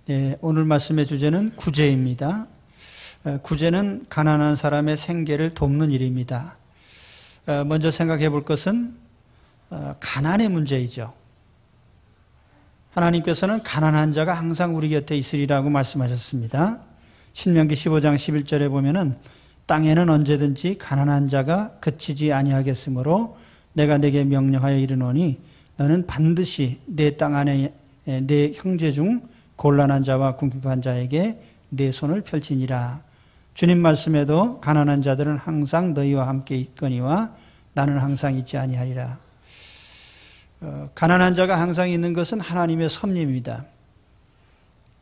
네, 오늘 말씀의 주제는 구제입니다. 구제는 가난한 사람의 생계를 돕는 일입니다. 먼저 생각해 볼 것은 가난의 문제이죠. 하나님께서는 가난한 자가 항상 우리 곁에 있으리라고 말씀하셨습니다. 신명기 15장 11절에 보면은 땅에는 언제든지 가난한 자가 그치지 아니하겠으므로 내가 내게 명령하여 이르노니 너는 반드시 내 땅 안에 내 형제 중 곤란한 자와 궁핍한 자에게 내 손을 펼치니라. 주님 말씀에도 가난한 자들은 항상 너희와 함께 있거니와 나는 항상 있지 아니하리라. 가난한 자가 항상 있는 것은 하나님의 섭리입니다.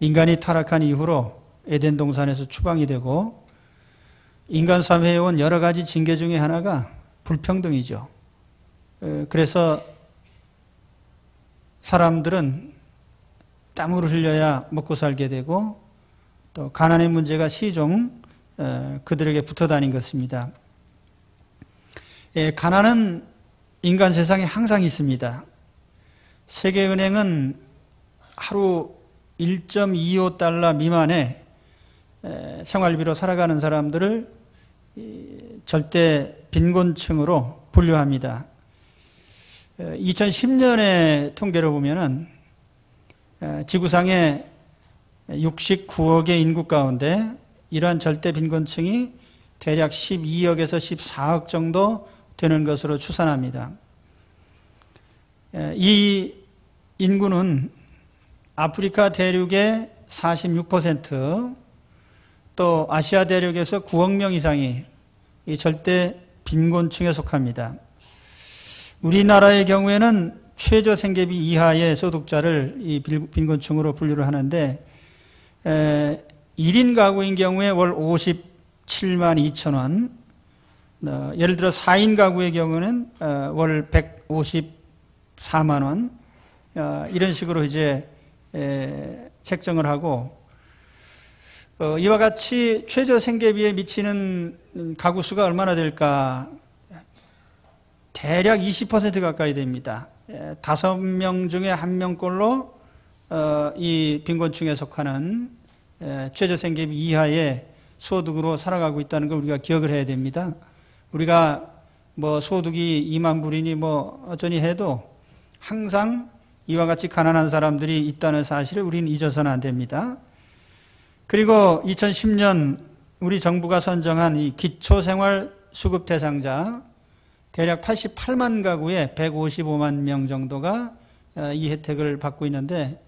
인간이 타락한 이후로 에덴 동산에서 추방이 되고 인간 사회에 온 여러 가지 징계 중에 하나가 불평등이죠. 그래서 사람들은 땀을 흘려야 먹고 살게 되고 또 가난의 문제가 시종 그들에게 붙어 다닌 것입니다. 가난은 인간 세상에 항상 있습니다. 세계은행은 하루 1.25달러 미만의 생활비로 살아가는 사람들을 절대 빈곤층으로 분류합니다. 2010년의 통계를 보면은 지구상의 69억의 인구 가운데 이러한 절대 빈곤층이 대략 12억에서 14억 정도 되는 것으로 추산합니다. 이 인구는 아프리카 대륙의 46%, 또 아시아 대륙에서 9억 명 이상이 이 절대 빈곤층에 속합니다. 우리나라의 경우에는 최저 생계비 이하의 소득자를 이 빈곤층으로 분류를 하는데 1인 가구인 경우에 월 57만 2천 원, 예를 들어 4인 가구의 경우는 월 154만 원, 이런 식으로 이제 책정을 하고 이와 같이 최저 생계비에 미치는 가구 수가 얼마나 될까? 대략 20% 가까이 됩니다. 5명 중에 1명꼴로 이 빈곤층에 속하는 최저 생계비 이하의 소득으로 살아가고 있다는 걸 우리가 기억을 해야 됩니다. 우리가 뭐 소득이 2만 불이니 뭐 어쩌니 해도 항상 이와 같이 가난한 사람들이 있다는 사실을 우리는 잊어서는 안 됩니다. 그리고 2010년 우리 정부가 선정한 이 기초생활수급 대상자 대략 88만 가구에 155만 명 정도가 이 혜택을 받고 있는데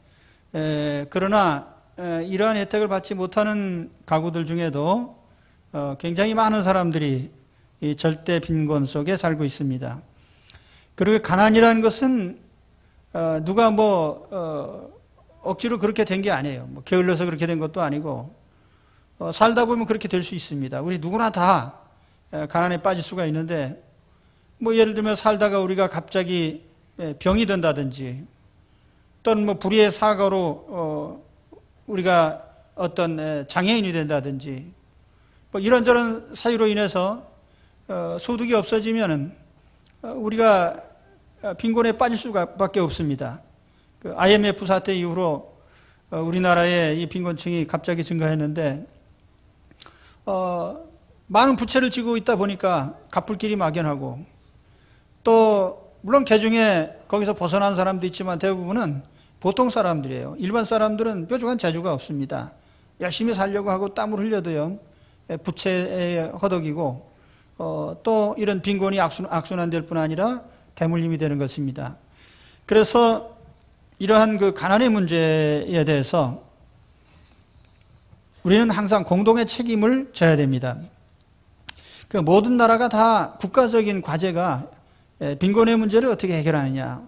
그러나 이러한 혜택을 받지 못하는 가구들 중에도 굉장히 많은 사람들이 이 절대 빈곤 속에 살고 있습니다. 그리고 가난이라는 것은 누가 억지로 그렇게 된 게 아니에요. 게을러서 그렇게 된 것도 아니고 살다 보면 그렇게 될 수 있습니다. 우리 누구나 다 가난에 빠질 수가 있는데 예를 들면 살다가 우리가 갑자기 병이 든다든지 또는 불의의 사고로 우리가 어떤 장애인이 된다든지 이런저런 사유로 인해서 소득이 없어지면은 우리가 빈곤에 빠질 수밖에 없습니다. 그 IMF 사태 이후로 우리나라의 이 빈곤층이 갑자기 증가했는데 많은 부채를 지고 있다 보니까 갚을 길이 막연하고 또 물론 그중에 거기서 벗어난 사람도 있지만 대부분은 보통 사람들이에요. 일반 사람들은 뾰족한 재주가 없습니다. 열심히 살려고 하고 땀을 흘려도요 부채에 허덕이고 또 이런 빈곤이 악순환될 뿐 아니라 대물림이 되는 것입니다. 그래서 이러한 그 가난의 문제에 대해서 우리는 항상 공동의 책임을 져야 됩니다. 그 모든 나라가 다 국가적인 과제가 빈곤의 문제를 어떻게 해결하느냐.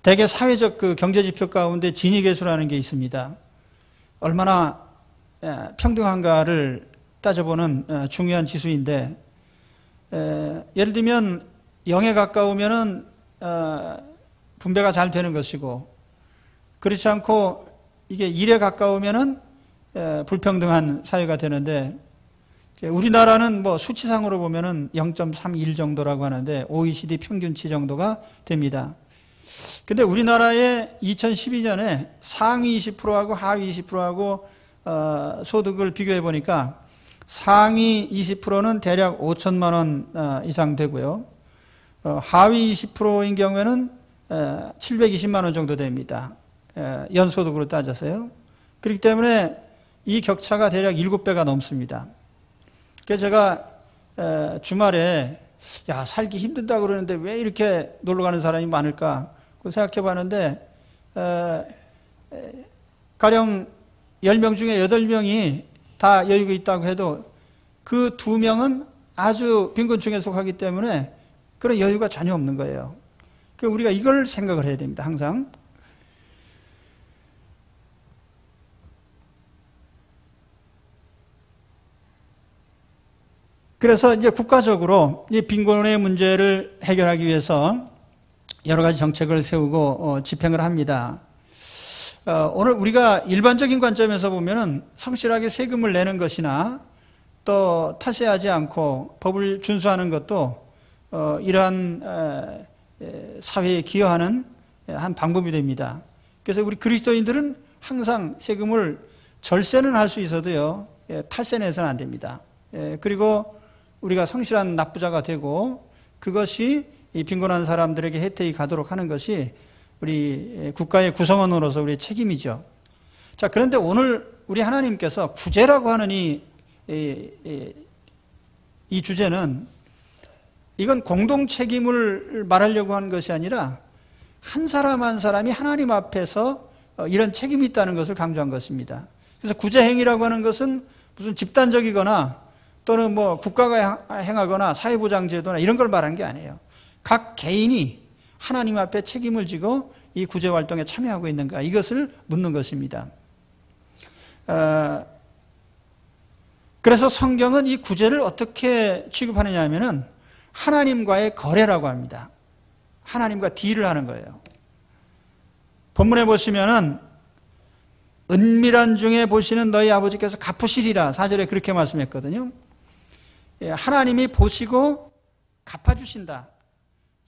대개 사회적 그 경제지표 가운데 지니계수라는 게 있습니다. 얼마나 평등한가를 따져보는 중요한 지수인데 예를 들면 0에 가까우면은 분배가 잘 되는 것이고 그렇지 않고 이게 1에 가까우면은 불평등한 사회가 되는데 우리나라는 수치상으로 보면은 0.31 정도라고 하는데 OECD 평균치 정도가 됩니다. 근데 우리나라에 2012년에 상위 20%하고 하위 20%하고 소득을 비교해 보니까 상위 20%는 대략 5천만 원 이상 되고요. 하위 20%인 경우에는 720만 원 정도 됩니다. 연소득으로 따져서요. 그렇기 때문에 이 격차가 대략 7배가 넘습니다. 그래서 제가 주말에 야, 살기 힘든다 그러는데 왜 이렇게 놀러 가는 사람이 많을까? 생각해 봤는데 가령 10명 중에 8명이 다 여유가 있다고 해도 그 2명은 아주 빈곤층에 속하기 때문에 그런 여유가 전혀 없는 거예요. 그러니까 우리가 이걸 생각을 해야 됩니다. 항상. 그래서 이제 국가적으로 이 빈곤의 문제를 해결하기 위해서 여러 가지 정책을 세우고 집행을 합니다. 오늘 우리가 일반적인 관점에서 보면은 성실하게 세금을 내는 것이나 또 탈세하지 않고 법을 준수하는 것도 이러한 사회에 기여하는 한 방법이 됩니다. 그래서 우리 그리스도인들은 항상 세금을 절세는 할 수 있어도요, 탈세내서는 안 됩니다. 그리고 우리가 성실한 납부자가 되고 그것이 이 빈곤한 사람들에게 혜택이 가도록 하는 것이 우리 국가의 구성원으로서 우리의 책임이죠. 자, 그런데 오늘 우리 하나님께서 구제라고 하는 이 주제는 이건 공동 책임을 말하려고 하는 것이 아니라 한 사람 한 사람이 하나님 앞에서 이런 책임이 있다는 것을 강조한 것입니다. 그래서 구제 행위라고 하는 것은 무슨 집단적이거나 또는 뭐 국가가 행하거나 사회보장제도나 이런 걸 말하는 게 아니에요. 각 개인이 하나님 앞에 책임을 지고 이 구제 활동에 참여하고 있는가, 이것을 묻는 것입니다. 그래서 성경은 이 구제를 어떻게 취급하느냐 하면은 하나님과의 거래라고 합니다. 하나님과 딜을 하는 거예요. 본문에 보시면은 은밀한 중에 보시는 너희 아버지께서 갚으시리라 4절에 그렇게 말씀했거든요. 하나님이 보시고 갚아주신다.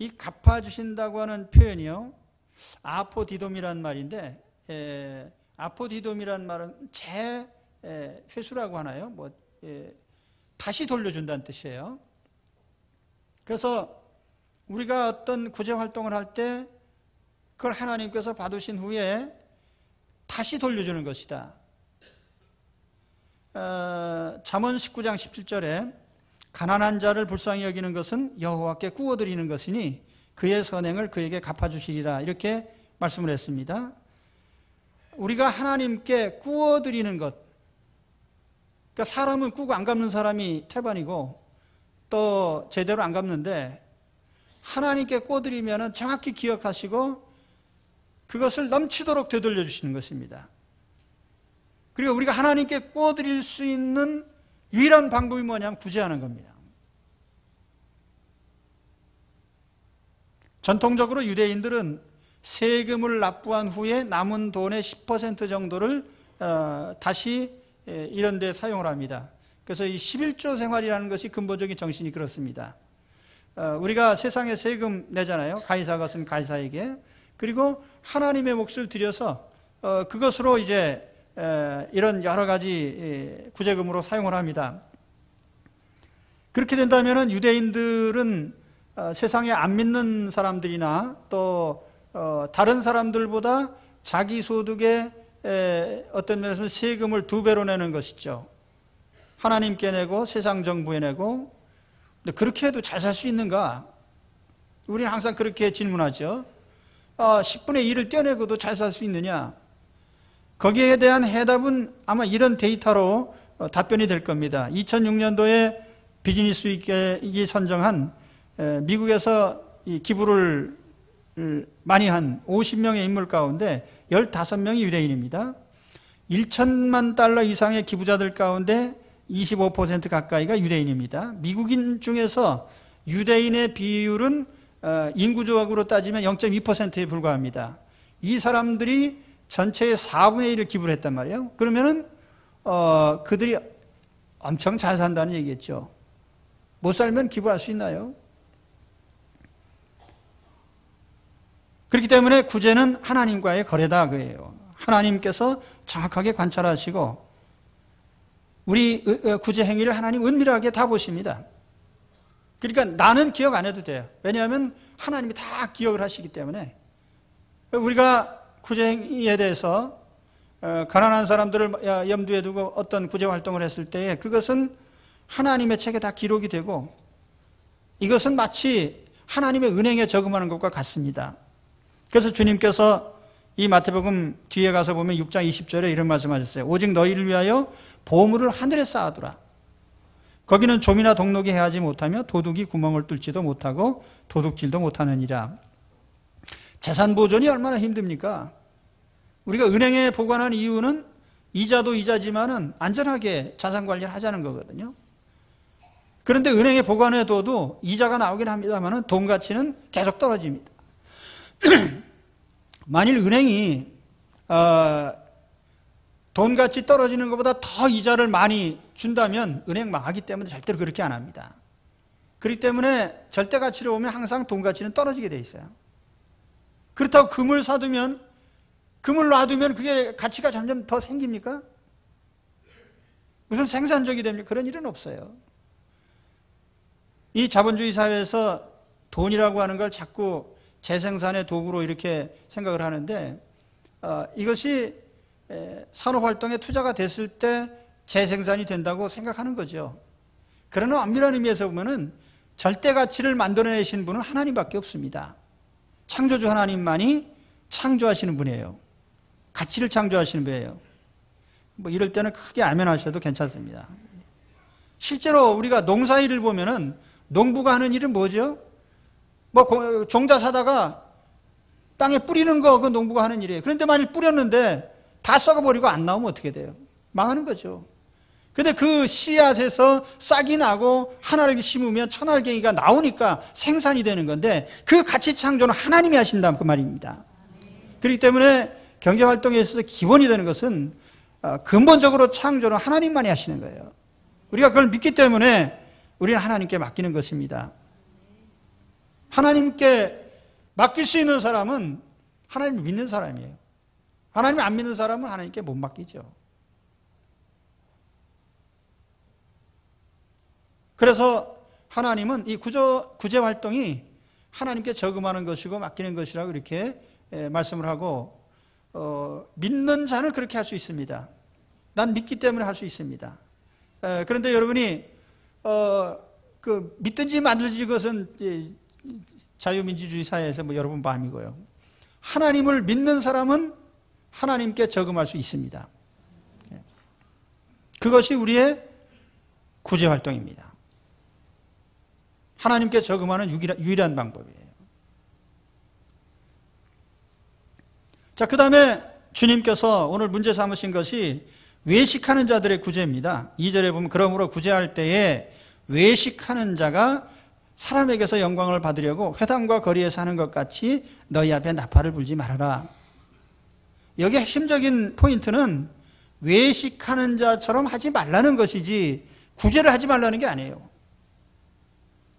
이 갚아주신다고 하는 표현이요, 아포디돔이란 말인데, 아포디돔이란 말은 재회수라고 하나요? 다시 돌려준다는 뜻이에요. 그래서 우리가 어떤 구제 활동을 할 때 그걸 하나님께서 받으신 후에 다시 돌려주는 것이다. 잠언 19장 17절에 가난한 자를 불쌍히 여기는 것은 여호와께 구워드리는 것이니 그의 선행을 그에게 갚아주시리라, 이렇게 말씀을 했습니다. 우리가 하나님께 구워드리는 것, 그러니까 사람은 꾸고 안 갚는 사람이 태반이고 또 제대로 안 갚는데, 하나님께 구워드리면 정확히 기억하시고 그것을 넘치도록 되돌려 주시는 것입니다. 그리고 우리가 하나님께 구워드릴 수 있는 유일한 방법이 뭐냐면 구제하는 겁니다. 전통적으로 유대인들은 세금을 납부한 후에 남은 돈의 10% 정도를 다시 이런 데 사용을 합니다. 그래서 이 11조 생활이라는 것이 근본적인 정신이 그렇습니다. 우리가 세상에 세금 내잖아요. 가이사 것은 가이사에게. 그리고 하나님의 몫을 들여서 그것으로 이제 이런 여러 가지 구제금으로 사용을 합니다. 그렇게 된다면 유대인들은 세상에 안 믿는 사람들이나 또 다른 사람들보다 자기 소득의 어떤 면에서 세금을 2배로 내는 것이죠. 하나님께 내고 세상 정부에 내고. 근데 그렇게 해도 잘 살 수 있는가? 우리는 항상 그렇게 질문하죠. 10분의 1을 떼어내고도 잘 살 수 있느냐? 거기에 대한 해답은 아마 이런 데이터로 답변이 될 겁니다. 2006년도에 비즈니스 위크가 선정한 미국에서 이 기부를 많이 한 50명의 인물 가운데 15명이 유대인입니다. 1천만 달러 이상의 기부자들 가운데 25% 가까이가 유대인입니다. 미국인 중에서 유대인의 비율은 인구조각으로 따지면 0.2%에 불과합니다. 이 사람들이 전체의 4분의 1을 기부를 했단 말이에요. 그러면은 그들이 엄청 잘 산다는 얘기겠죠. 못 살면 기부할 수 있나요? 그렇기 때문에 구제는 하나님과의 거래다 그예요. 하나님께서 정확하게 관찰하시고 우리 구제 행위를 하나님 은밀하게 다 보십니다. 그러니까 나는 기억 안 해도 돼요. 왜냐하면 하나님이 다 기억을 하시기 때문에. 우리가 구제 행위에 대해서 가난한 사람들을 염두에 두고 어떤 구제 활동을 했을 때에 그것은 하나님의 책에 다 기록이 되고 이것은 마치 하나님의 은행에 저금하는 것과 같습니다. 그래서 주님께서 이 마태복음 뒤에 가서 보면 6장 20절에 이런 말씀하셨어요. 오직 너희를 위하여 보물을 하늘에 쌓아두라. 거기는 좀이나 동록이 해하지 못하며 도둑이 구멍을 뚫지도 못하고 도둑질도 못하느니라. 재산 보존이 얼마나 힘듭니까? 우리가 은행에 보관하는 이유는 이자도 이자지만은 안전하게 자산 관리를 하자는 거거든요. 그런데 은행에 보관해둬도 이자가 나오긴 합니다만은 돈 가치는 계속 떨어집니다. 만일 은행이 돈 가치 떨어지는 것보다 더 이자를 많이 준다면 은행 망하기 때문에 절대로 그렇게 안 합니다. 그렇기 때문에 절대 가치로 보면 항상 돈 가치는 떨어지게 돼 있어요. 그렇다고 금을 사두면 금을 놔두면 그게 가치가 점점 더 생깁니까? 무슨 생산적이 됩니까? 그런 일은 없어요. 이 자본주의 사회에서 돈이라고 하는 걸 자꾸 재생산의 도구로 이렇게 생각을 하는데 이것이 산업활동에 투자가 됐을 때 재생산이 된다고 생각하는 거죠. 그러나 엄밀한 의미에서 보면은 절대 가치를 만들어내신 분은 하나님밖에 없습니다. 창조주 하나님만이 창조하시는 분이에요. 가치를 창조하시는 분이에요. 뭐 이럴 때는 크게 아멘하셔도 괜찮습니다. 실제로 우리가 농사일을 보면은 농부가 하는 일은 뭐죠? 뭐 종자 사다가 땅에 뿌리는 거 그 농부가 하는 일이에요. 그런데 만일 뿌렸는데 다 썩어버리고 안 나오면 어떻게 돼요? 망하는 거죠. 근데 그 씨앗에서 싹이 나고 하나를 심으면 천알갱이가 나오니까 생산이 되는 건데 그 가치 창조는 하나님이 하신다 그 말입니다. 그렇기 때문에 경제활동에 있어서 기본이 되는 것은 근본적으로 창조는 하나님만이 하시는 거예요. 우리가 그걸 믿기 때문에 우리는 하나님께 맡기는 것입니다. 하나님께 맡길 수 있는 사람은 하나님을 믿는 사람이에요. 하나님을 안 믿는 사람은 하나님께 못 맡기죠. 그래서 하나님은 이 구제 활동이 하나님께 저금하는 것이고 맡기는 것이라고 이렇게 말씀을 하고 믿는 자는 그렇게 할 수 있습니다. 난 믿기 때문에 할 수 있습니다. 그런데 여러분이 그 믿든지 말든지 그것은 자유민주주의 사회에서 뭐 여러분 마음이고요. 하나님을 믿는 사람은 하나님께 저금할 수 있습니다. 그것이 우리의 구제 활동입니다. 하나님께 저금하는 유일한 방법이에요. 자, 그 다음에 주님께서 오늘 문제 삼으신 것이 외식하는 자들의 구제입니다. 2절에 보면 그러므로 구제할 때에 외식하는 자가 사람에게서 영광을 받으려고 회당과 거리에서 하는 것 같이 너희 앞에 나팔을 불지 말아라. 여기 핵심적인 포인트는 외식하는 자처럼 하지 말라는 것이지 구제를 하지 말라는 게 아니에요.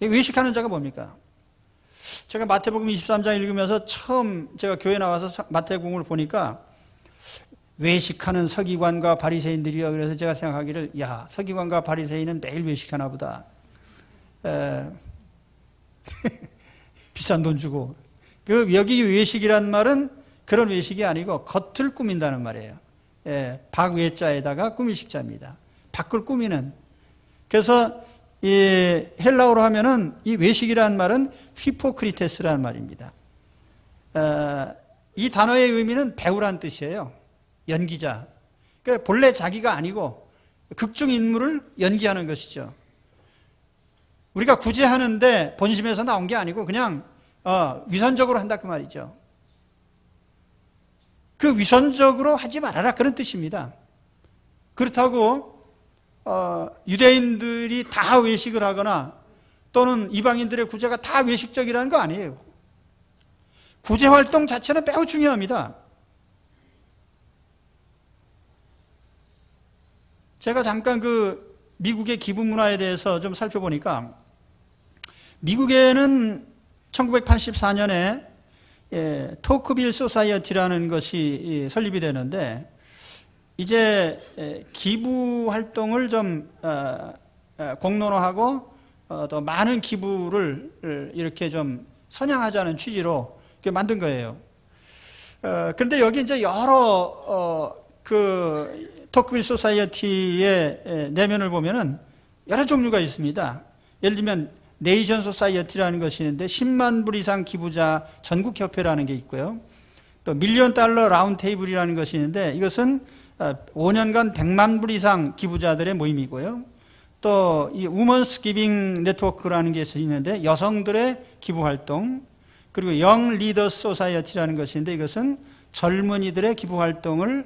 외식하는 자가 뭡니까? 제가 마태복음 23장 읽으면서 처음 제가 교회 나와서 마태복음을 보니까 외식하는 서기관과 바리새인들이요. 그래서 제가 생각하기를 야, 서기관과 바리새인은 매일 외식하나 보다. 비싼 돈 주고. 여기 외식이란 말은 그런 외식이 아니고 겉을 꾸민다는 말이에요. 박외자에다가 꾸미식자입니다. 밖을 꾸미는. 그래서 이 헬라어로 하면은 이 외식이라는 말은 휘포크리테스라는 말입니다. 이 단어의 의미는 배우란 뜻이에요. 연기자. 그러니까 본래 자기가 아니고 극중 인물을 연기하는 것이죠. 우리가 구제하는데 본심에서 나온 게 아니고 그냥 위선적으로 한다 그 말이죠. 그 위선적으로 하지 말아라 그런 뜻입니다. 그렇다고 유대인들이 다 외식을 하거나 또는 이방인들의 구제가 다 외식적이라는 거 아니에요. 구제 활동 자체는 매우 중요합니다. 제가 잠깐 그 미국의 기부 문화에 대해서 좀 살펴보니까 미국에는 1984년에 토크빌 소사이어티라는 것이 설립이 되는데, 이제 기부 활동을 좀 공론화하고 더 많은 기부를 이렇게 좀 선양하자는 취지로 만든 거예요. 그런데 여기 이제 여러 그 토크빌 소사이어티의 내면을 보면은 여러 종류가 있습니다. 예를 들면 네이션 소사이어티라는 것이 있는데 10만 불 이상 기부자 전국협회라는 게 있고요. 또 밀리언 달러 라운드 테이블이라는 것이 있는데 이것은 5년간 100만 불 이상 기부자들의 모임이고요. 또 이 우먼스 기빙 네트워크라는 게 있는데 여성들의 기부 활동, 그리고 영 리더스 소사이어티라는 것인데 이것은 젊은이들의 기부 활동을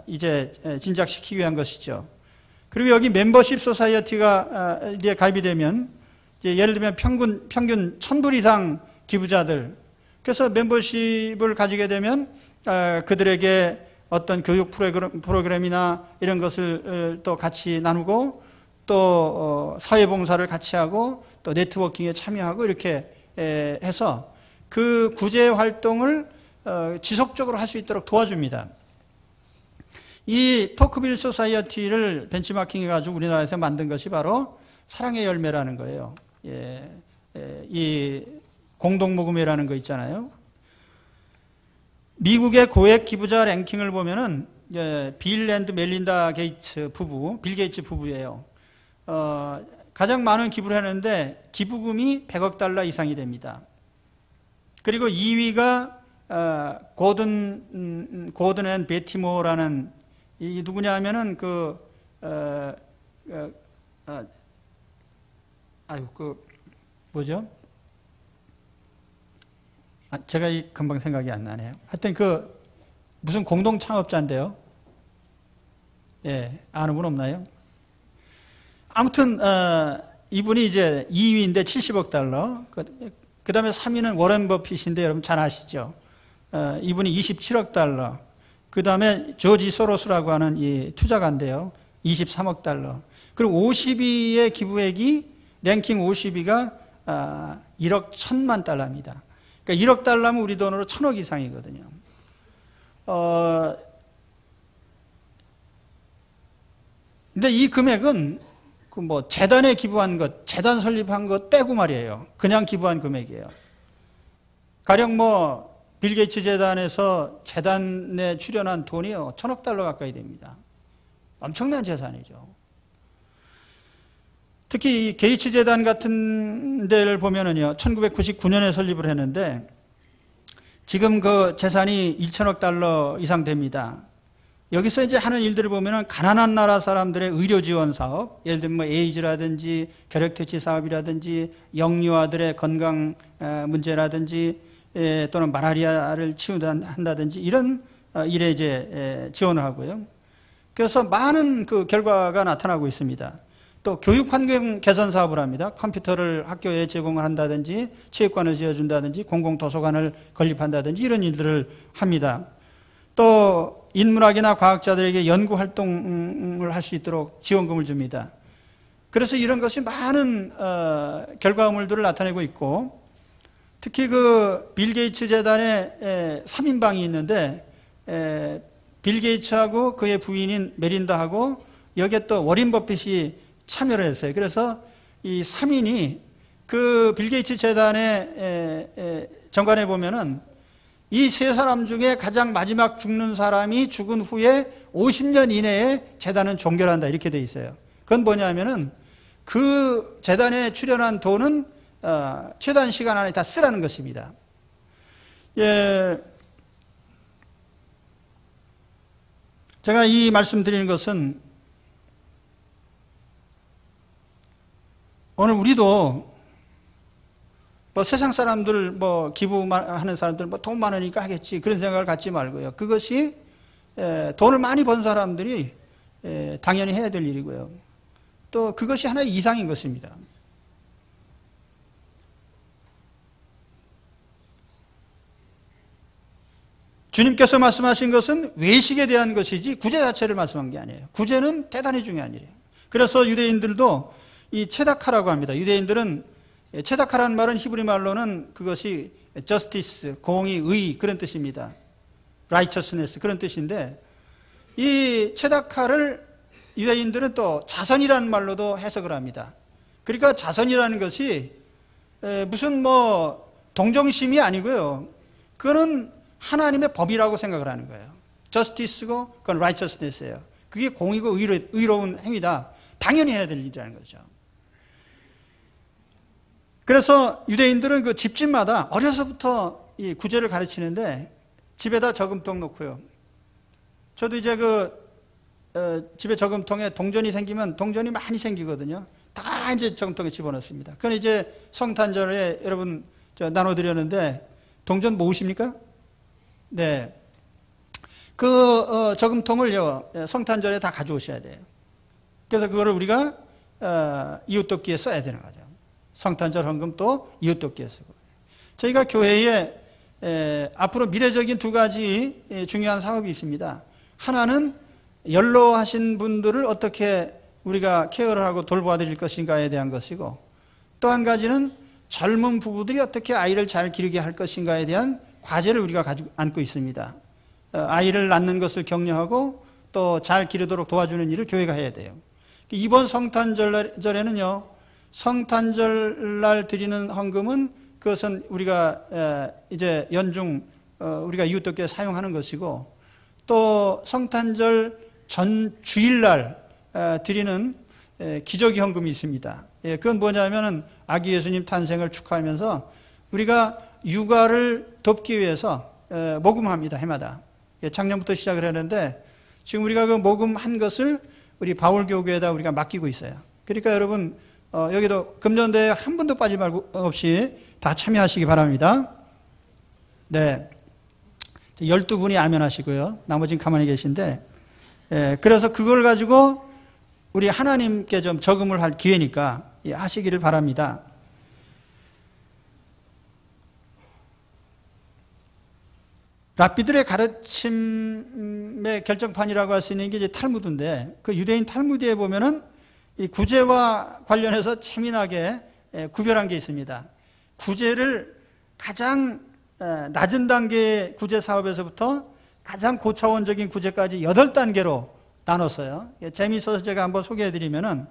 이제 진작시키기 위한 것이죠. 그리고 여기 멤버십 소사이어티가 이제 가입이 되면 이제 예를 들면 평균 1000불 이상 기부자들, 그래서 멤버십을 가지게 되면 그들에게 어떤 교육 프로그램이나 이런 것을 또 같이 나누고 또 사회봉사를 같이 하고 또 네트워킹에 참여하고 이렇게 해서 그 구제 활동을 지속적으로 할 수 있도록 도와줍니다. 이 토크빌 소사이어티를 벤치마킹 해가지고 우리나라에서 만든 것이 바로 사랑의 열매라는 거예요. 이 공동모금회라는 거 있잖아요. 미국의 고액 기부자 랭킹을 보면은 빌 앤드 멜린다 게이츠 부부, 빌 게이츠 부부예요. 가장 많은 기부를 하는데 기부금이 100억 달러 이상이 됩니다. 그리고 2위가 고든 앤 베티모어라는 이 누구냐 하면은 뭐죠? 제가 금방 생각이 안 나네요. 하여튼 무슨 공동 창업자인데요. 아는 분 없나요? 아무튼 이분이 이제 2위인데 70억 달러. 그 다음에 3위는 워렌 버핏인데 여러분 잘 아시죠? 이분이 27억 달러. 그 다음에 조지 소로스라고 하는 이 투자가인데요. 23억 달러. 그리고 50위의 기부액이 랭킹 50위가 1억 1천만 달러입니다. 그러니까 1억 달러면 우리 돈으로 1000억 이상이거든요. 근데 이 금액은 재단에 기부한 것, 재단 설립한 것 빼고 말이에요. 그냥 기부한 금액이에요. 가령 빌 게이츠 재단에서 재단에 출연한 돈이요, 1000억 달러 가까이 됩니다. 엄청난 재산이죠. 특히 이 게이츠 재단 같은 데를 보면은요, 1999년에 설립을 했는데, 지금 그 재산이 1000억 달러 이상 됩니다. 여기서 이제 하는 일들을 보면은 가난한 나라 사람들의 의료 지원 사업, 예를 들면 에이즈라든지 결핵퇴치 사업이라든지 영유아들의 건강 문제라든지 또는 마라리아를 치유한다든지 이런 일에 이제 지원을 하고요. 그래서 많은 그 결과가 나타나고 있습니다. 또 교육 환경 개선 사업을 합니다. 컴퓨터를 학교에 제공을 한다든지 체육관을 지어준다든지 공공도서관을 건립한다든지 이런 일들을 합니다. 또 인문학이나 과학자들에게 연구 활동을 할 수 있도록 지원금을 줍니다. 그래서 이런 것이 많은 결과물들을 나타내고 있고, 특히 빌 게이츠 재단에 3인방이 있는데 빌 게이츠하고 그의 부인인 메린다하고 여기에 또 워린 버핏이 참여를 했어요. 그래서 이 3인이 빌 게이츠 재단의 정관에 보면은 이 세 사람 중에 가장 마지막 죽는 사람이 죽은 후에 50년 이내에 재단은 종결한다 이렇게 돼 있어요. 그건 뭐냐면은 그 재단에 출연한 돈은 최단 시간 안에 다 쓰라는 것입니다. 제가 이 말씀 드리는 것은 오늘 우리도 세상 사람들 기부하는 사람들 돈 많으니까 하겠지 그런 생각을 갖지 말고요. 그것이 돈을 많이 번 사람들이 당연히 해야 될 일이고요. 또 그것이 하나의 이상인 것입니다. 주님께서 말씀하신 것은 외식에 대한 것이지 구제 자체를 말씀한 게 아니에요. 구제는 대단히 중요한 일이에요. 그래서 유대인들도 이 체다카라고 합니다. 유대인들은 체다카라는 말은 히브리 말로는 그것이 justice, 공의, 의 그런 뜻입니다. righteousness 그런 뜻인데 이 체다카를 유대인들은 또 자선이라는 말로도 해석을 합니다. 그러니까 자선이라는 것이 무슨 뭐 동정심이 아니고요. 그거는 하나님의 법이라고 생각을 하는 거예요. justice고 그건 righteousness예요. 그게 공의고 의로운 행위다. 당연히 해야 될 일이라는 거죠. 그래서 유대인들은 그 집집마다 어려서부터 이 구제를 가르치는데 집에다 저금통 놓고요. 저도 이제 집에 저금통에 동전이 생기면 동전이 많이 생기거든요. 다 이제 저금통에 집어넣습니다. 그건 이제 성탄절에 여러분 나눠드렸는데 동전 모으십니까? 네. 그 저금통을요 성탄절에 다 가져오셔야 돼요. 그래서 그거를 우리가 이웃돕기에 써야 되는 거죠. 성탄절 헌금 또 이웃돕기에 쓰고. 저희가 교회에 앞으로 미래적인 두 가지 중요한 사업이 있습니다. 하나는 연로하신 분들을 어떻게 우리가 케어를 하고 돌보아드릴 것인가에 대한 것이고, 또 한 가지는 젊은 부부들이 어떻게 아이를 잘 기르게 할 것인가에 대한 과제를 우리가 가지고 안고 있습니다. 아이를 낳는 것을 격려하고 또 잘 기르도록 도와주는 일을 교회가 해야 돼요. 이번 성탄절에는요, 성탄절날 드리는 헌금은 그것은 우리가 이제 연중 우리가 이웃돕기에 사용하는 것이고, 또 성탄절 전 주일날 드리는 기저귀 헌금이 있습니다. 그건 뭐냐면은 아기 예수님 탄생을 축하하면서 우리가 육아를 돕기 위해서 모금합니다. 해마다. 작년부터 시작을 했는데 지금 우리가 그 모금한 것을 우리 바울교구에다 우리가 맡기고 있어요. 그러니까 여러분 여기도 금년대에 한 분도 빠짐 없이 다 참여하시기 바랍니다. 네, 12분이 아멘하시고요. 나머지는 가만히 계신데, 그래서 그걸 가지고 우리 하나님께 좀 저금을 할 기회니까 하시기를 바랍니다. 랍비들의 가르침의 결정판이라고 할 수 있는 게 이제 탈무드인데, 그 유대인 탈무드에 보면은 이 구제와 관련해서 재미나게 구별한 게 있습니다. 구제를 가장 낮은 단계의 구제 사업에서부터 가장 고차원적인 구제까지 8단계로 나눴어요. 재미있어서 제가 한번 소개해드리면은,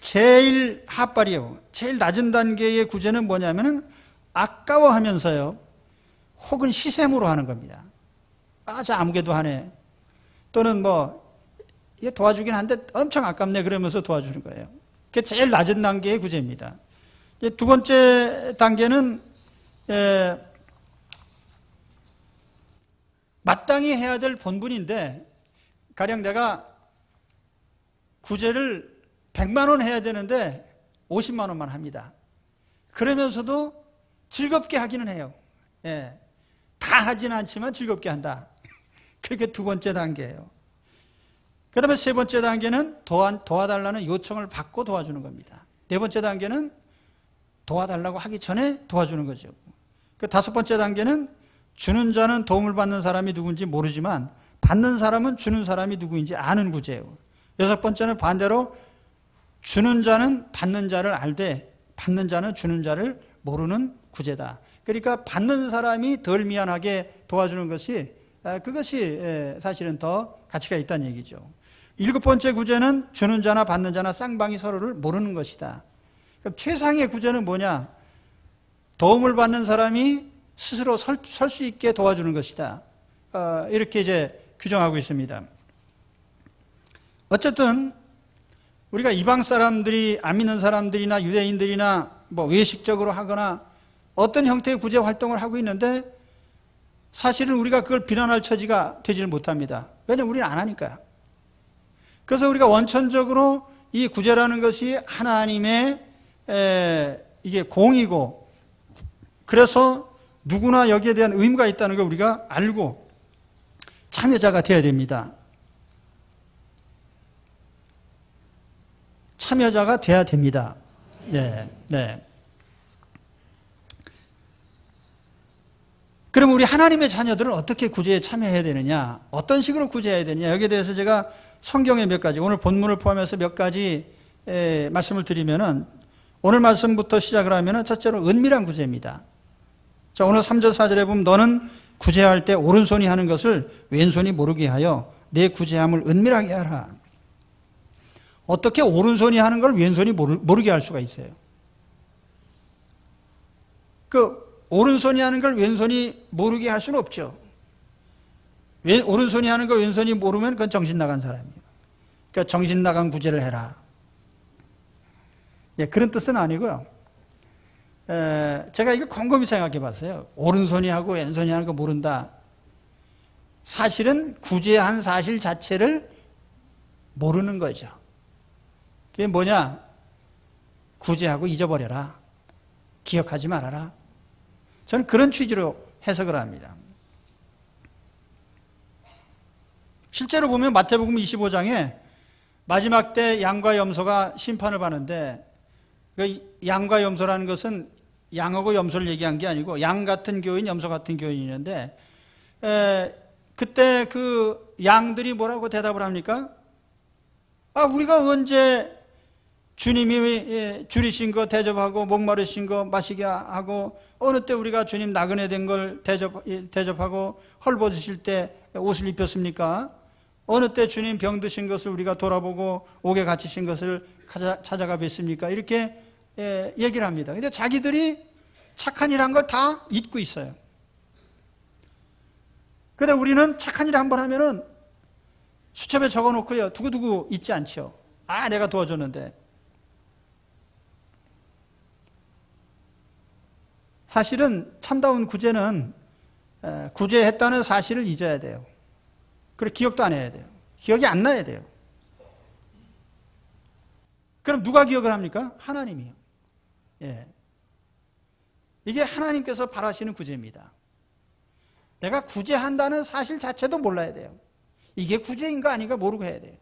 제일 핫발이에요. 제일 낮은 단계의 구제는 뭐냐면은 아까워하면서요, 혹은 시샘으로 하는 겁니다. 저 아무개도 하네. 또는 이게 도와주긴 한데 엄청 아깝네 그러면서 도와주는 거예요. 그게 제일 낮은 단계의 구제입니다. 두 번째 단계는 마땅히 해야 될 본분인데, 가령 내가 구제를 100만 원 해야 되는데 50만 원만 합니다. 그러면서도 즐겁게 하기는 해요. 다 하지는 않지만 즐겁게 한다. 그렇게 두 번째 단계예요. 그 다음에 세 번째 단계는 도와달라는 요청을 받고 도와주는 겁니다. 네 번째 단계는 도와달라고 하기 전에 도와주는 거죠. 그 다섯 번째 단계는 주는 자는 도움을 받는 사람이 누군지 모르지만 받는 사람은 주는 사람이 누구인지 아는 구제예요. 여섯 번째는 반대로 주는 자는 받는 자를 알되 받는 자는 주는 자를 모르는 구제다. 그러니까 받는 사람이 덜 미안하게 도와주는 것이, 그것이 사실은 더 가치가 있다는 얘기죠. 일곱 번째 구제는 주는 자나 받는 자나 쌍방이 서로를 모르는 것이다. 그럼 최상의 구제는 뭐냐? 도움을 받는 사람이 스스로 설 수 있게 도와주는 것이다. 이렇게 이제 규정하고 있습니다. 어쨌든 우리가 이방 사람들이, 안 믿는 사람들이나 유대인들이나 외식적으로 하거나 어떤 형태의 구제 활동을 하고 있는데, 사실은 우리가 그걸 비난할 처지가 되지를 못합니다. 왜냐하면 우리는 안 하니까요. 그래서 우리가 원천적으로 이 구제라는 것이 하나님의 이게 공이고, 그래서 누구나 여기에 대한 의무가 있다는 걸 우리가 알고 참여자가 되어야 됩니다. 참여자가 돼야 됩니다. 네. 그럼 우리 하나님의 자녀들은 어떻게 구제에 참여해야 되느냐? 어떤 식으로 구제해야 되느냐? 여기에 대해서 제가 성경의 몇 가지, 오늘 본문을 포함해서 몇 가지 말씀을 드리면은, 오늘 말씀부터 시작을 하면은 첫째로 은밀한 구제입니다. 자, 오늘 3절 4절에 보면 너는 구제할 때 오른손이 하는 것을 왼손이 모르게 하여 내 구제함을 은밀하게 하라. 어떻게 오른손이 하는 걸 왼손이 모르게 할 수가 있어요? 그 오른손이 하는 걸 왼손이 모르게 할 수는 없죠. 오른손이 하는 걸 왼손이 모르면 그건 정신 나간 사람이에요. 그러니까 정신 나간 구제를 해라. 예, 그런 뜻은 아니고요. 제가 이거 곰곰이 생각해 봤어요. 오른손이 하고 왼손이 하는 거 모른다. 사실은 구제한 사실 자체를 모르는 거죠. 그게 뭐냐? 구제하고 잊어버려라. 기억하지 말아라. 저는 그런 취지로 해석을 합니다. 실제로 보면 마태복음 25장에 마지막 때 양과 염소가 심판을 받는데 그 양과 염소라는 것은 양하고 염소를 얘기한 게 아니고 양 같은 교인, 염소 같은 교인이 있는데 그때 그 양들이 뭐라고 대답을 합니까? 우리가 언제 주님이 줄이신 거 대접하고 목마르신 거 마시게 하고 어느 때 우리가 주님 나그네 된 걸 대접하고 헐벗으실 때 옷을 입혔습니까? 어느 때 주님 병드신 것을 우리가 돌아보고 옥에 갇히신 것을 찾아가 뵀습니까? 이렇게 얘기를 합니다. 근데 자기들이 착한 일 한 걸 다 잊고 있어요. 근데 우리는 착한 일 한 번 하면은 수첩에 적어 놓고요. 두고두고 잊지 않죠. 내가 도와줬는데. 사실은 참다운 구제는 구제했다는 사실을 잊어야 돼요. 그리고 기억도 안 해야 돼요. 기억이 안 나야 돼요. 그럼 누가 기억을 합니까? 하나님이요. 예. 이게 하나님께서 바라시는 구제입니다. 내가 구제한다는 사실 자체도 몰라야 돼요. 이게 구제인가 아닌가 모르고 해야 돼요.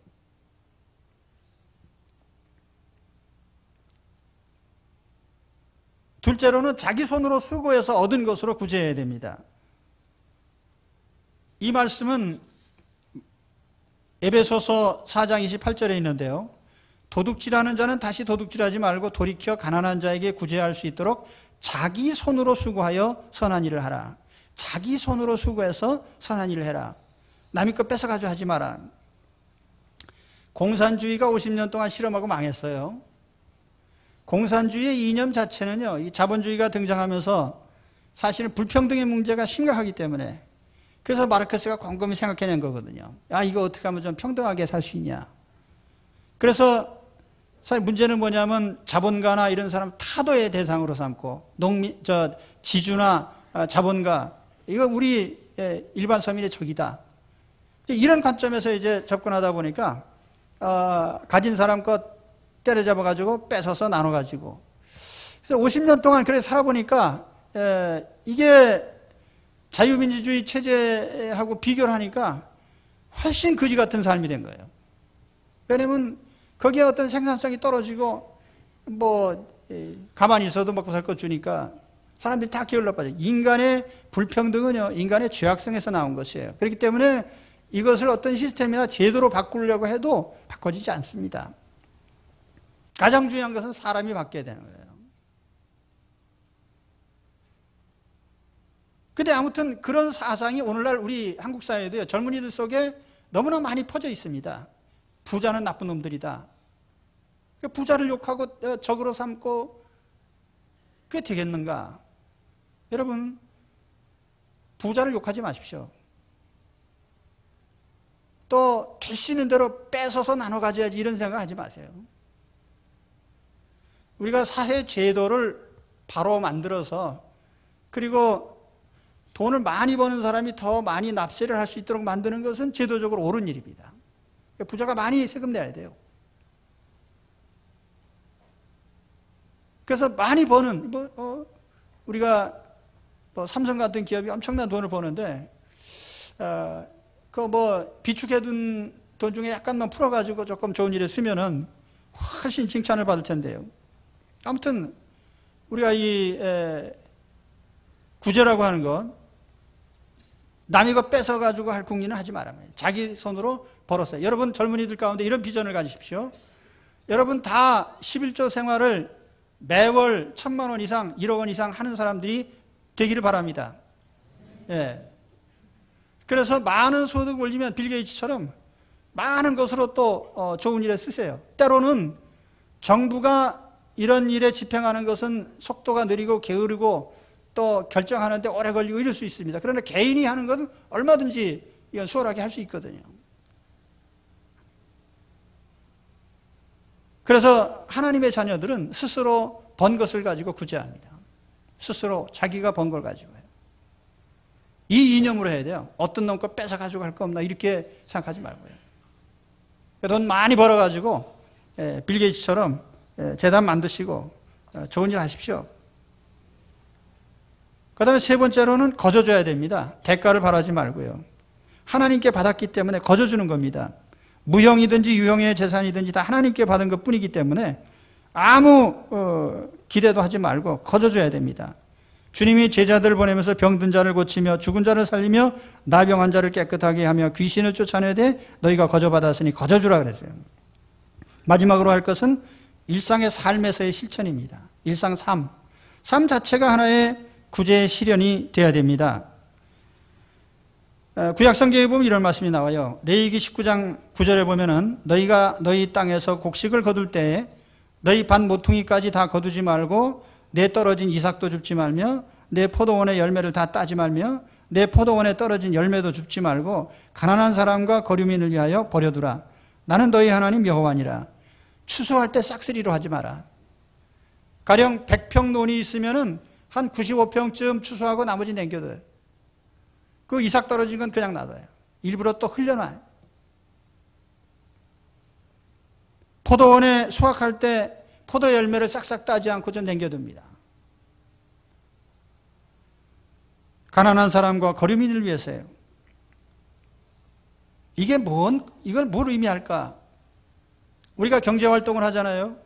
둘째로는 자기 손으로 수고해서 얻은 것으로 구제해야 됩니다. 이 말씀은 에베소서 4장 28절에 있는데요. 도둑질하는 자는 다시 도둑질하지 말고 돌이켜 가난한 자에게 구제할 수 있도록 자기 손으로 수고하여 선한 일을 하라. 자기 손으로 수고해서 선한 일을 해라. 남의 것 뺏어가지고 하지 마라. 공산주의가 50년 동안 실험하고 망했어요. 공산주의의 이념 자체는요, 이 자본주의가 등장하면서 사실은 불평등의 문제가 심각하기 때문에 그래서 마르크스가 곰곰이 생각해낸 거거든요. 이거 어떻게 하면 좀 평등하게 살 수 있냐. 그래서 사실 문제는 뭐냐면 자본가나 이런 사람 타도의 대상으로 삼고 지주나 자본가 이거 우리 일반 서민의 적이다. 이런 관점에서 이제 접근하다 보니까 가진 사람 것 때려잡아 가지고 뺏어서 나눠 가지고 그래서 50년 동안 그렇게 살아보니까 이게 자유민주주의 체제하고 비교를 하니까 훨씬 거지 같은 삶이 된 거예요. 왜냐면 거기에 어떤 생산성이 떨어지고 가만히 있어도 먹고 살 것 주니까 사람들이 다 게을러 빠져요. 인간의 불평등은요, 인간의 죄악성에서 나온 것이에요. 그렇기 때문에 이것을 어떤 시스템이나 제도로 바꾸려고 해도 바꿔지지 않습니다. 가장 중요한 것은 사람이 바뀌어야 되는 거예요. 근데 아무튼 그런 사상이 오늘날 우리 한국 사회에도요, 젊은이들 속에 너무나 많이 퍼져 있습니다. 부자는 나쁜 놈들이다. 부자를 욕하고 적으로 삼고 그게 되겠는가? 여러분, 부자를 욕하지 마십시오. 또 될 수 있는 대로 뺏어서 나눠 가져야지 이런 생각 하지 마세요. 우리가 사회 제도를 바로 만들어서 그리고 돈을 많이 버는 사람이 더 많이 납세를 할 수 있도록 만드는 것은 제도적으로 옳은 일입니다. 부자가 많이 세금 내야 돼요. 그래서 많이 버는 우리가 삼성 같은 기업이 엄청난 돈을 버는데 비축해둔 돈 중에 약간만 풀어가지고 조금 좋은 일에 쓰면은 훨씬 칭찬을 받을 텐데요. 아무튼 우리가 이 구제라고 하는 건 남의 것 뺏어가지고 할 궁리는 하지 말아요. 자기 손으로 벌었어요. 여러분 젊은이들 가운데 이런 비전을 가지십시오. 여러분 다 11조 생활을 매월 1,000만 원 이상, 1억 원 이상 하는 사람들이 되기를 바랍니다. 예. 그래서 많은 소득 올리면 빌 게이츠처럼 많은 것으로 또 좋은 일에 쓰세요. 때로는 정부가 이런 일에 집행하는 것은 속도가 느리고 게으르고 또 결정하는데 오래 걸리고 이럴 수 있습니다. 그러나 개인이 하는 것은 얼마든지 이건 수월하게 할 수 있거든요. 그래서 하나님의 자녀들은 스스로 번 것을 가지고 구제합니다. 스스로 자기가 번 걸 가지고 해요. 이 이념으로 해야 돼요. 어떤 놈 거 뺏어 가지고 갈 거 없나 이렇게 생각하지 말고요. 돈 많이 벌어가지고 빌 게이츠처럼 재단 만드시고 좋은 일 하십시오. 그 다음에 세 번째로는 거저줘야 됩니다. 대가를 바라지 말고요. 하나님께 받았기 때문에 거저주는 겁니다. 무형이든지 유형의 재산이든지 다 하나님께 받은 것 뿐이기 때문에 아무 기대도 하지 말고 거저줘야 됩니다. 주님이 제자들을 보내면서 병든 자를 고치며 죽은 자를 살리며 나병한 자를 깨끗하게 하며 귀신을 쫓아내되 너희가 거저받았으니 거저주라 그랬어요. 마지막으로 할 것은 일상의 삶에서의 실천입니다. 일상 삶 자체가 하나의 구제의 실현이 되어야 됩니다. 구약성경에 보면 이런 말씀이 나와요. 레위기 19장 9절에 보면은 너희가 너희 땅에서 곡식을 거둘 때에 너희 반 모퉁이까지 다 거두지 말고 내 떨어진 이삭도 줍지 말며 내 포도원의 열매를 다 따지 말며 내 포도원에 떨어진 열매도 줍지 말고 가난한 사람과 거류민을 위하여 버려두라. 나는 너희 하나님 여호와니라. 추수할 때 싹쓸이로 하지 마라. 가령 100평 논이 있으면은 한 95평쯤 추수하고 나머지 남겨둬요. 그 이삭 떨어진 건 그냥 놔둬요. 일부러 또 흘려놔요. 포도원에 수확할 때 포도 열매를 싹싹 따지 않고 좀 남겨둡니다. 가난한 사람과 거류민을 위해서요. 이걸 뭘 의미할까? 우리가 경제활동을 하잖아요.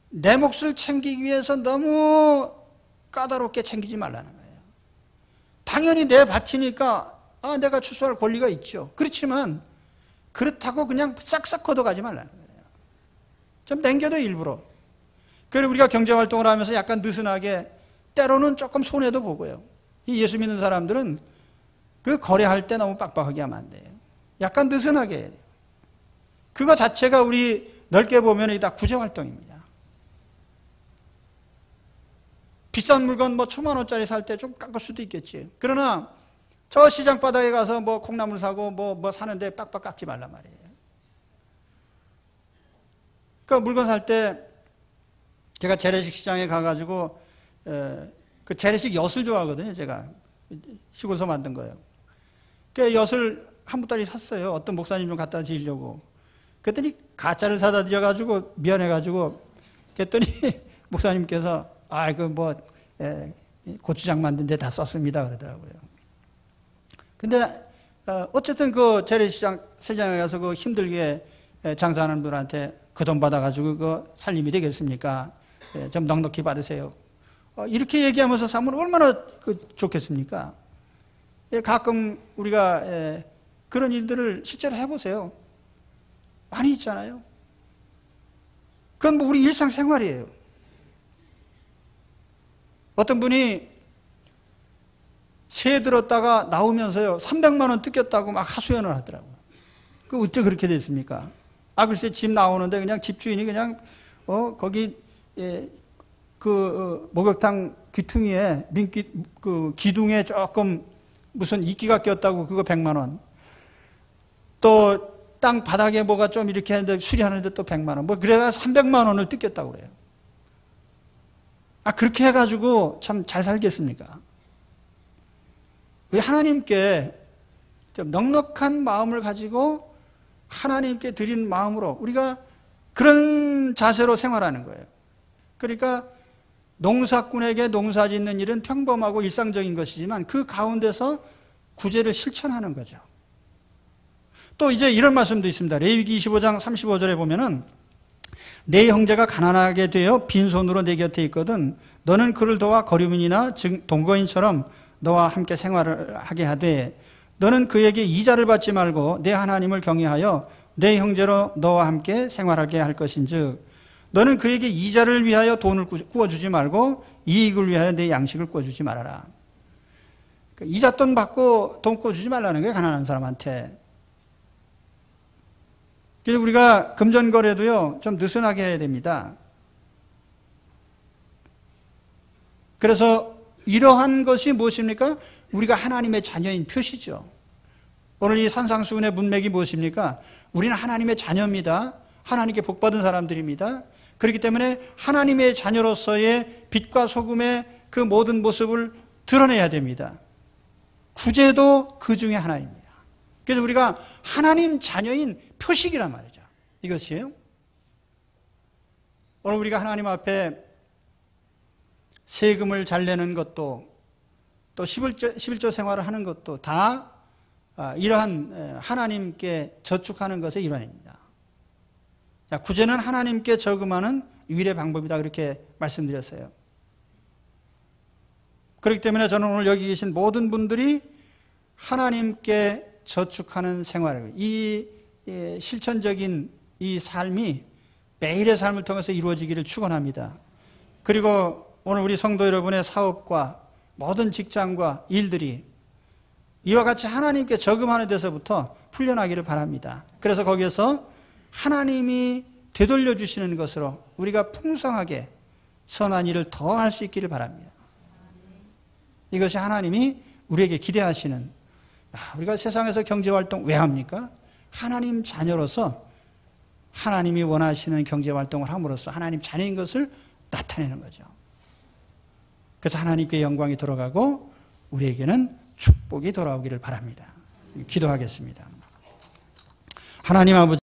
내 몫을 챙기기 위해서 너무 까다롭게 챙기지 말라는 거예요. 당연히 내 밭이니까 내가 추수할 권리가 있죠. 그렇지만 그렇다고 그냥 싹싹 걷어가지 말라는 거예요. 좀 남겨도 일부러. 그리고 우리가 경제활동을 하면서 약간 느슨하게 때로는 조금 손해도 보고요. 이 예수 믿는 사람들은 그 거래할 때 너무 빡빡하게 하면 안 돼요. 약간 느슨하게 해야 돼요. 그거 자체가 우리 넓게 보면 다 구제활동입니다. 비싼 물건 1,000만 원짜리 살 때 좀 깎을 수도 있겠지. 그러나 저 시장 바닥에 가서 콩나물 사고 뭐 사는데 빡빡 깎지 말란 말이에요. 그 물건 살 때 제가 재래식 시장에 가가지고 그 재래식 엿을 좋아하거든요. 제가 시골에서 만든 거예요. 그 엿을 한 보따리 샀어요. 어떤 목사님 좀 갖다 드리려고. 그랬더니 가짜를 사다 드려가지고 미안해가지고 그랬더니 목사님께서 고추장 만든 데 다 썼습니다 그러더라고요. 근데 어쨌든 그 재래시장에 가서 그 힘들게 장사하는 분한테 그 돈 받아가지고 그 살림이 되겠습니까? 좀 넉넉히 받으세요. 이렇게 얘기하면서 사면 얼마나 좋겠습니까? 가끔 우리가 그런 일들을 실제로 해보세요. 많이 있잖아요. 그건 뭐 우리 일상생활이에요. 어떤 분이 새 들었다가 나오면서요 300만 원 뜯겼다고 막 하소연을 하더라고요. 그 어째 그렇게 됐습니까? 글쎄 집 나오는데 그냥 집주인이 그냥 거기 목욕탕 귀퉁이에 그 기둥에 조금 무슨 이끼가 꼈다고 그거 100만 원. 또 땅 바닥에 뭐가 좀 이렇게 하는데 수리하는데 또 100만 원. 그래가 300만 원을 뜯겼다고 그래요. 그렇게 해가지고 참 잘 살겠습니까? 우리 하나님께 좀 넉넉한 마음을 가지고 하나님께 드리는 마음으로 우리가 그런 자세로 생활하는 거예요. 그러니까 농사꾼에게 농사 짓는 일은 평범하고 일상적인 것이지만 그 가운데서 구제를 실천하는 거죠. 또 이제 이런 말씀도 있습니다. 레위기 25장 35절에 보면은 내 형제가 가난하게 되어 빈손으로 내 곁에 있거든 너는 그를 도와 거류민이나 즉 동거인처럼 너와 함께 생활을 하게 하되 너는 그에게 이자를 받지 말고 내 하나님을 경외하여 내 형제로 너와 함께 생활하게 할 것인즉 너는 그에게 이자를 위하여 돈을 구워주지 말고 이익을 위하여 내 양식을 꿔주지 말아라. 이잣돈 받고 돈 꿔주지 말라는 거예요, 가난한 사람한테. 그래서 우리가 금전거래도요, 좀 느슨하게 해야 됩니다. 그래서 이러한 것이 무엇입니까? 우리가 하나님의 자녀인 표시죠. 오늘 이 산상수훈의 문맥이 무엇입니까? 우리는 하나님의 자녀입니다. 하나님께 복받은 사람들입니다. 그렇기 때문에 하나님의 자녀로서의 빛과 소금의 그 모든 모습을 드러내야 됩니다. 구제도 그 중에 하나입니다. 그래서 우리가 하나님 자녀인 표식이란 말이죠. 이것이에요. 오늘 우리가 하나님 앞에 세금을 잘 내는 것도 또 11조 생활을 하는 것도 다 이러한 하나님께 저축하는 것의 일환입니다. 구제는 하나님께 저금하는 유일의 방법이다, 그렇게 말씀드렸어요. 그렇기 때문에 저는 오늘 여기 계신 모든 분들이 하나님께 저축하는 생활을, 이 실천적인 이 삶이 매일의 삶을 통해서 이루어지기를 축원합니다. 그리고 오늘 우리 성도 여러분의 사업과 모든 직장과 일들이 이와 같이 하나님께 저금하는 데서부터 풀려나기를 바랍니다. 그래서 거기에서 하나님이 되돌려 주시는 것으로 우리가 풍성하게 선한 일을 더 할 수 있기를 바랍니다. 이것이 하나님이 우리에게 기대하시는, 우리가 세상에서 경제활동 왜 합니까? 하나님 자녀로서 하나님이 원하시는 경제활동을 함으로써 하나님 자녀인 것을 나타내는 거죠. 그래서 하나님께 영광이 돌아가고 우리에게는 축복이 돌아오기를 바랍니다. 기도하겠습니다. 하나님 아버지,